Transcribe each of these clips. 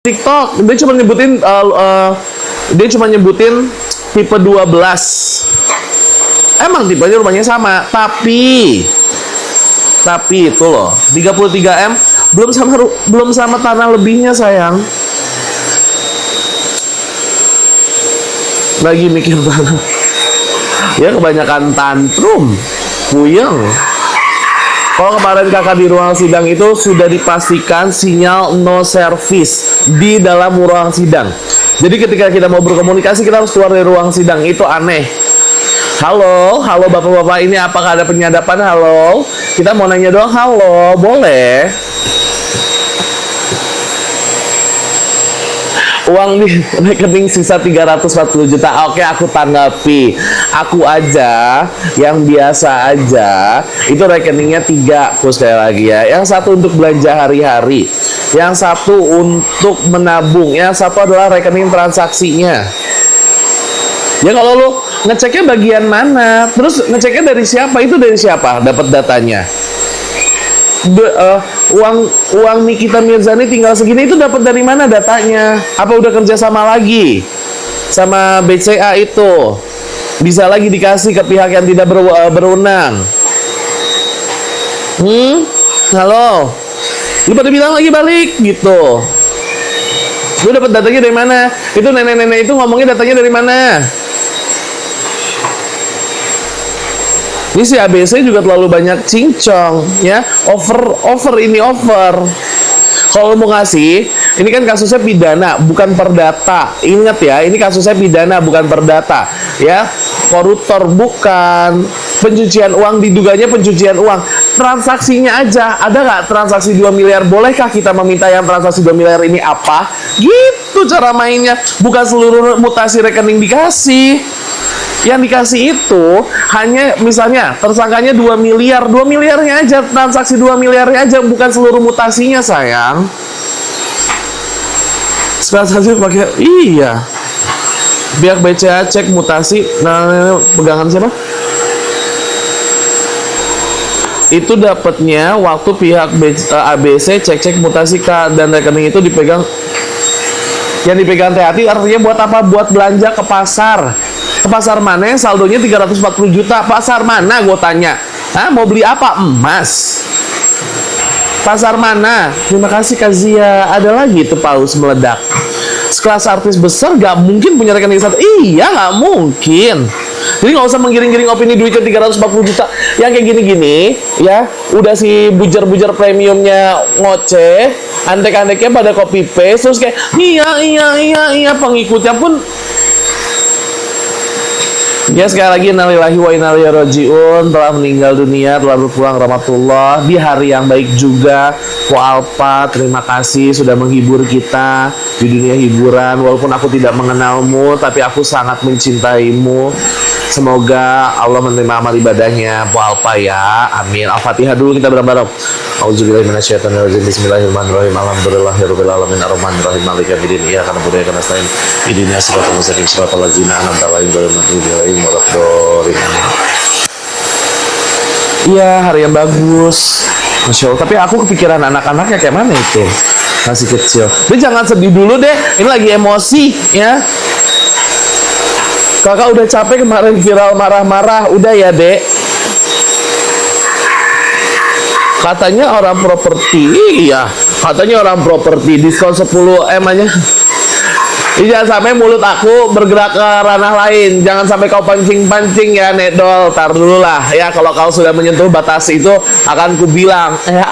TikTok dia cuma nyebutin tipe 12. Emang tipenya rumahnya sama, tapi itu loh 33M belum sama tanah lebihnya sayang. Lagi mikir banget. Ya kebanyakan tantrum, puyeng. Kalau kemarin kakak di ruang sidang itu sudah dipastikan sinyal no service di dalam ruang sidang. Jadi ketika kita mau berkomunikasi kita harus keluar dari ruang sidang. Itu aneh. Halo bapak-bapak, ini apakah ada penyadapan? Halo, kita mau nanya doang. Halo, boleh? Uang di rekening sisa 340 juta. Oke, aku tanggapi. Aku aja yang biasa aja itu rekeningnya 3 sekali lagi ya. Yang satu untuk belanja hari-hari, yang satu untuk menabung, yang satu adalah rekening transaksinya. Ya kalau lu ngeceknya bagian mana? Terus ngeceknya dari siapa? Itu dari siapa? Dapat datanya. Uang Nikita Mirzani tinggal segini itu dapat dari mana datanya? Apa udah kerja sama lagi sama BCA itu? Bisa lagi dikasih ke pihak yang tidak berwenang. Halo, lu pada bilang lagi balik gitu. Lu dapat datanya dari mana? Itu nenek-nenek itu ngomongnya datanya dari mana? Ini si ABC juga terlalu banyak cincong, ya. Over. Kalau mau ngasih, ini kan kasusnya pidana, bukan perdata. Ingat ya, ini kasusnya pidana, bukan perdata, ya. Koruptor bukan, pencucian uang diduganya pencucian uang. Transaksinya aja, ada nggak transaksi 2 miliar? Bolehkah kita meminta yang transaksi 2 miliar ini apa? Gitu cara mainnya, bukan seluruh mutasi rekening dikasih. Yang dikasih itu hanya misalnya tersangkanya 2 miliar, 2 miliarnya aja, transaksi 2 miliarnya aja, bukan seluruh mutasinya sayang. Sekarang pakai iya. Pihak BCA cek mutasi, nah pegangan siapa? Itu dapatnya waktu pihak ABC cek mutasi dan rekening itu dipegang. Yang dipegang THT artinya buat apa? Buat belanja ke pasar. Ke pasar mana yang saldonya 340 juta? Pasar mana gue tanya? Hah, mau beli apa? Emas. Pasar mana? Terima kasih Kazia. Ada lagi tuh paus meledak. Sekelas artis besar gak mungkin punya rekening satu. Iya, gak mungkin. Jadi gak usah menggiring-giring opini duit ke 340 juta. Yang kayak gini-gini, ya, udah si bujar-bujar premiumnya ngoceh, andek-andeknya pada copy paste, terus kayak iya, pengikutnya pun. Ya sekali lagi innalillahi wa inna ilaihi rajiun, telah meninggal dunia, telah berpulang rahmatullah di hari yang baik juga. Ko Alpa, terima kasih sudah menghibur kita di dunia hiburan. Walaupun aku tidak mengenalmu, tapi aku sangat mencintaimu. Semoga Allah menerima amal ibadahnya Po Alpa ya. Amin. Al-Fatihah dulu kita bareng-bareng. Auzubillahi minasyaitonirrajim. Bismillahirrahmanirrahim. Alhamdulillahirabbil alamin arrahmanirrahim maliki yaumiddin. Iyyaka na'budu wa iyyaka nasta'in. Ihdinas siratal mustaqim siratal ladzina an'amta 'alaihim ghairil maghdubi 'alaihim waladdallin. Iya, hari yang bagus. Masya Allah. Tapi aku kepikiran anak-anaknya kayak mana itu? Masih kecil. Tapi jangan sedih dulu deh. Ini lagi emosi ya. Kakak udah capek kemarin viral marah-marah. Udah ya, Dek. Katanya orang properti. Iya, katanya orang properti. Diskon 10M aja. Jangan sampai mulut aku bergerak ke ranah lain. Jangan sampai kau pancing-pancing ya, Nedol. Tar dulu lah ya. Kalau kau sudah menyentuh batas itu, akan kubilang ya.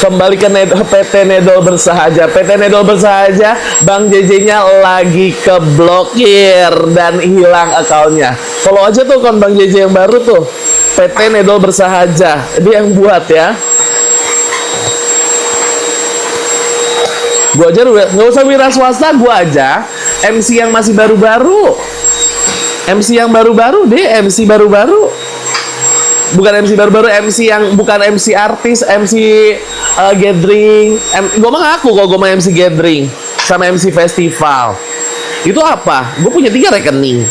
Kembali ke PT Nedol Bersahaja. PT Nedol Bersahaja, Bang JJ-nya lagi keblokir dan hilang akunnya. Follow aja tuh akun Bang JJ yang baru tuh. PT Nedol Bersahaja. Dia yang buat ya. Gua aja nggak usah wira swasta, gua aja MC yang masih baru-baru. MC yang baru-baru deh, MC baru-baru. Bukan MC baru-baru, MC yang bukan MC artis, MC gathering. Gue mah ngaku kalau gue mah MC gathering sama MC festival. Itu apa? Gue punya 3 rekening.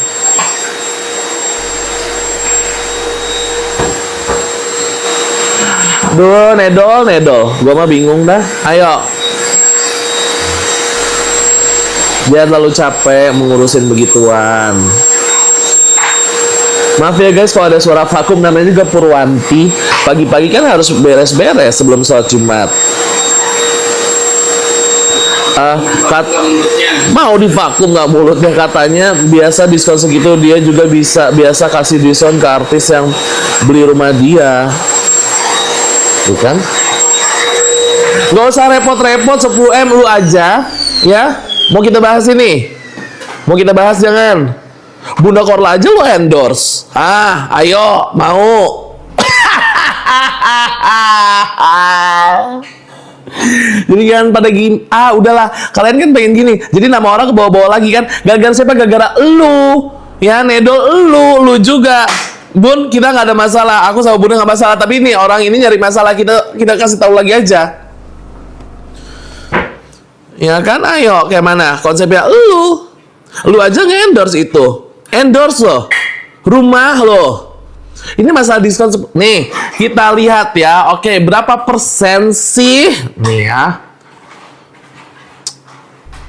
Duh, Nedol. Gua mah bingung dah. Ayo. Jangan terlalu capek mengurusin begituan. Maaf ya guys, kalau ada suara vakum, namanya juga Purwanti. Pagi-pagi kan harus beres-beres sebelum sholat Jumat. Mau divakum nggak mulutnya, katanya biasa diskon segitu, dia juga biasa kasih diskon ke artis yang beli rumah dia, bukan? Nggak usah repot-repot, 10M lu aja ya. Mau kita bahas ini, mau kita bahas jangan Bunda Korla aja lu endorse. Ayo mau. Jadi kan pada gini, udahlah, kalian kan pengen gini. Jadi nama orang ke bawah-bawah lagi kan. Gara-gara siapa? Gara-gara elu. Ya, Nedol elu juga. Bun, kita nggak ada masalah. Aku sama Bunda nggak masalah. Tapi ini orang ini nyari masalah, kita kasih tahu lagi aja. Ya kan, ayo kayak mana? Konsepnya lu aja nge-endorse itu. Endorse loh. Rumah loh. Ini masalah diskon. Nih, kita lihat ya. Oke, berapa persen sih? Nih ya.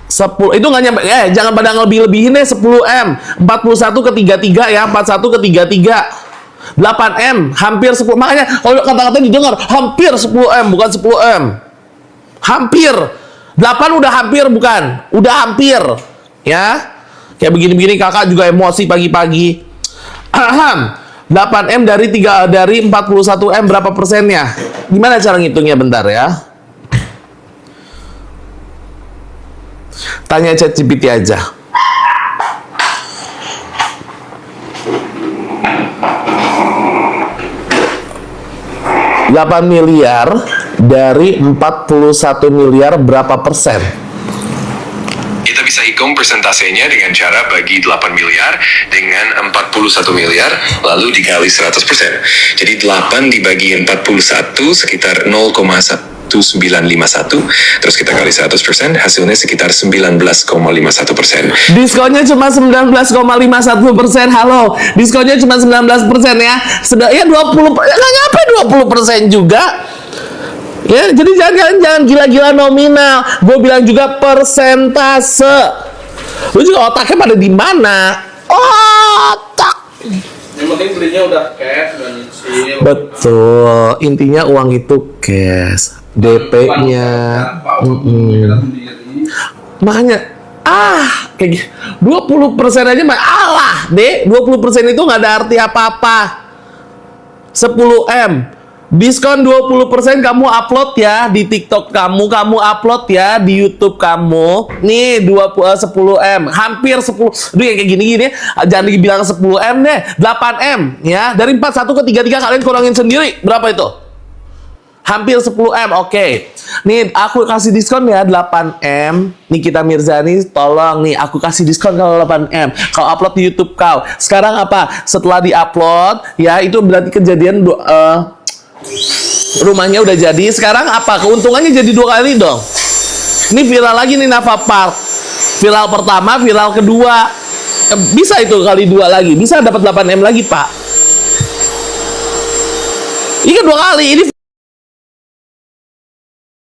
10, itu nggak nyampe. Jangan pada ngelebih-lebihin deh. 10M. 41 ke 33 ya. 41 ke 33. 8M. Hampir 10. Makanya kalau kata-kata didengar, hampir 10M. Bukan 10M. Hampir. 8 udah hampir, bukan? Udah hampir. Ya. Kayak begini-begini kakak juga emosi pagi-pagi. 8M dari 41M berapa persennya? Gimana cara ngitungnya, bentar ya. Tanya ChatGPT aja. $8 miliar dari 41 miliar berapa persen? Kita bisa hitung persentasenya dengan cara bagi 8 miliar dengan 41 miliar, lalu dikali 100%. Jadi 8 dibagi 41 sekitar 0,1951, terus kita kali 100%, hasilnya sekitar 19,51%. Diskonnya cuma 19,51%. Halo, diskonnya cuma 19% ya. Sudah ya 20, nggak nyampe 20% juga. Ya, jadi jangan gila-gila nominal. Gue bilang juga persentase. Lu juga otaknya pada di mana? Otak. Yang penting belinya udah cash, udah nyicil. Betul. Intinya uang itu cash. DP-nya. Makanya kayak 20% aja mah deh. 20% itu nggak ada arti apa-apa. 10M. Diskon 20% kamu upload ya di TikTok kamu upload ya di YouTube kamu. Nih 10M, hampir 10. Aduh yang kayak gini-gini jangan dibilang 10M deh, 8M ya. Dari 41 ke 33 kalian kurangin sendiri. Berapa itu? Hampir 10M. Oke. Nih aku kasih diskon ya 8M. Nikita Mirzani tolong nih aku kasih diskon kalau 8M. Kalau upload di YouTube kau. Sekarang apa? Setelah di-upload ya itu berarti kejadian rumahnya udah jadi. Sekarang apa? Keuntungannya jadi 2 kali dong. Ini viral lagi nih Nafa Park. Viral pertama, viral kedua. Bisa itu kali 2 lagi. Bisa dapat 8M lagi, Pak. Ini kan 2 kali. Ini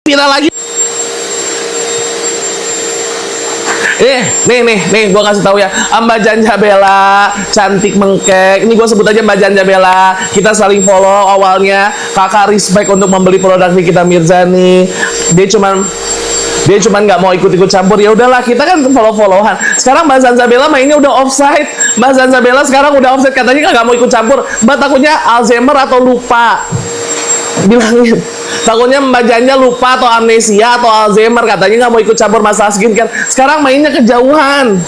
viral lagi. Nih, gua kasih tahu ya, Mbak Janja Bella, cantik mengkek. Ini gua sebut aja Mbak Janja Bella. Kita saling follow awalnya. Kakak respect untuk membeli produk Nikita Mirzani. Dia cuman nggak mau ikut-ikut campur. Ya udahlah, kita kan follow-followan. Sekarang Mbak Zanza Bella mainnya udah offside. Mbak Zanza Bella sekarang udah offside, katanya nggak mau ikut campur. Mbak takutnya Alzheimer atau lupa. Bilangin. Takutnya Mbak Janja lupa atau amnesia atau Alzheimer, katanya nggak mau ikut campur masalah skincare. Sekarang mainnya kejauhan.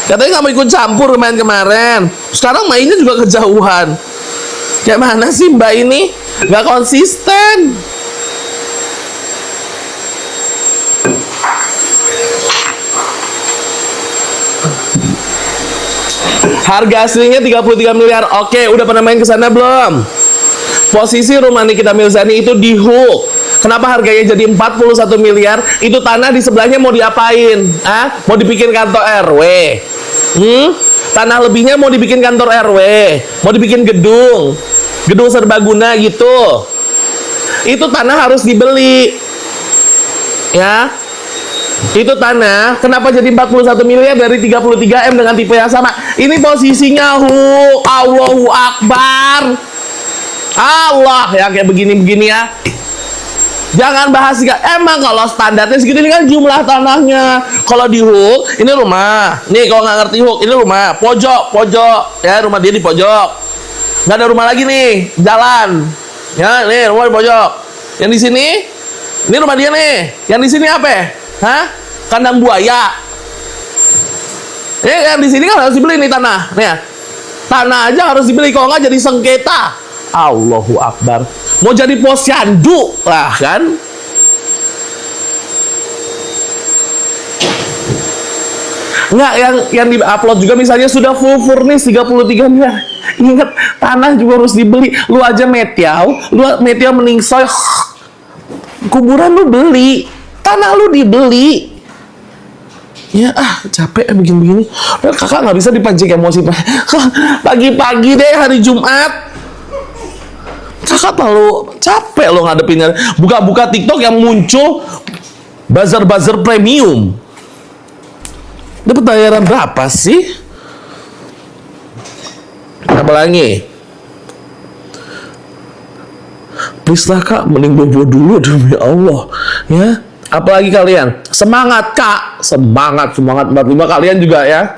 Katanya nggak mau ikut campur main kemarin. Sekarang mainnya juga kejauhan. Kayak mana sih Mbak ini? Nggak konsisten. Harga aslinya 33 miliar. Oke, udah pernah main ke sana belum? Posisi rumah Nikita Mirzani itu di Hook. Kenapa harganya jadi 41 miliar? Itu tanah di sebelahnya mau diapain? Mau dibikin kantor RW? Tanah lebihnya mau dibikin kantor RW? Mau dibikin gedung? gedung serbaguna gitu. Itu tanah harus dibeli. Ya. Itu tanah, kenapa jadi 41 miliar dari 33 M dengan tipe yang sama? Ini posisinya Allahu Akbar. Allah ya kayak begini-begini ya. Jangan bahas emang kalau standarnya segitu, ini kan jumlah tanahnya. Kalau di hook, ini rumah. Nih kalau nggak ngerti hook, ini rumah. Pojok. Ya rumah dia di pojok. Nggak ada rumah lagi nih, jalan. Ya nih rumah di pojok. Yang di sini, ini rumah dia nih. Yang di sini apa? Hah? Kandang buaya. Yang di sini kan harus dibeli nih tanah. Nih ya. Tanah aja harus dibeli, kalau nggak jadi sengketa. Allahu Akbar. Mau jadi posyandu lah kan? Nggak, yang di-upload juga misalnya sudah full furnish 33 miliar. Ingat, tanah juga harus dibeli. Lu aja metiau meningsoy. Kuburan lu beli, tanah lu dibeli. Ya capek begini-begini. Kakak nggak bisa dipancing emosi. Pagi-pagi deh hari Jumat. Kakak terlalu capek lo ngadepinnya. Buka-buka TikTok yang muncul buzzer-buzzer premium. Dapat bayaran berapa sih? Apa lagi? Please lah kak, mending bobo dulu demi Allah. Ya, apalagi kalian? Semangat kak, semangat 45 kalian juga ya.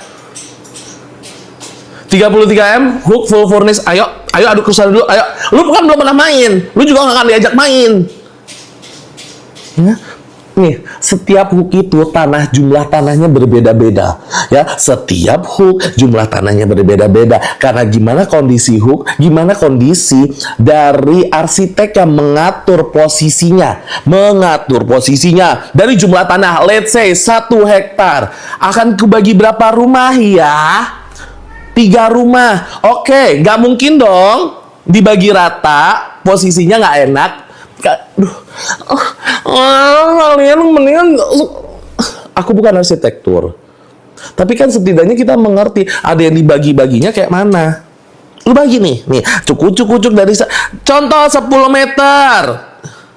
33M, hook full furnish, ayo aduk kerusuhan dulu, ayo. Lu kan belum pernah main, lu juga gak akan diajak main. Ya, nih, setiap hook itu jumlah tanahnya berbeda-beda. Ya, setiap hook jumlah tanahnya berbeda-beda. Karena gimana kondisi hook, gimana kondisi dari arsitek yang mengatur posisinya. Dari jumlah tanah, let's say 1 hektar, akan kubagi berapa rumah ya? 3 rumah. Oke, nggak mungkin dong dibagi rata, posisinya nggak enak. Kalian mendingan. Aku bukan arsitektur, tapi kan setidaknya kita mengerti ada yang dibagi-baginya kayak mana. Lu bagi nih cukup dari contoh 10 meter.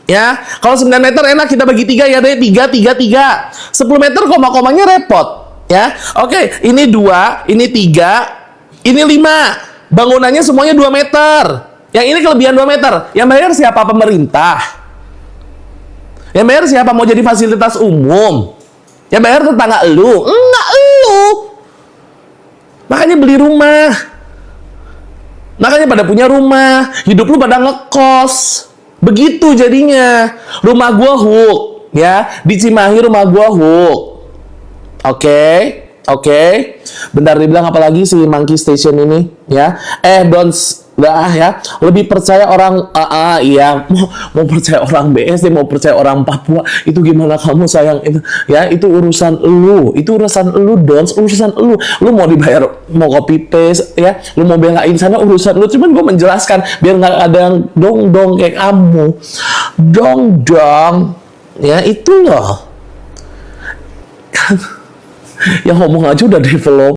Ya, kalau 9 meter enak kita bagi 3 ya deh, 3. 10 meter koma-komanya repot. Ya, oke, ini 2, ini 3. Ini 5. Bangunannya semuanya 2 meter. Yang ini kelebihan 2 meter. Yang bayar siapa? Pemerintah. Yang bayar siapa? Mau jadi fasilitas umum. Yang bayar tetangga lu. Enggak lu. Makanya beli rumah. Makanya pada punya rumah. Hidup lu pada ngekos. Begitu jadinya. Rumah gua hook. Ya, di Cimahi rumah gua hook. Oke. Bentar dibilang apalagi si Monkey Station ini, ya. Ya. Lebih percaya orang iya, mau percaya orang BSD, mau percaya orang Papua, itu gimana kamu sayang itu. Ya, itu urusan lu. Urusan lu. Lu mau dibayar, mau copy paste, ya. Lu mau belain sana urusan lu. Cuman gue menjelaskan biar nggak ada yang dong kayak kamu. Dong. Ya, itu loh. Yang ngomong aja udah develop.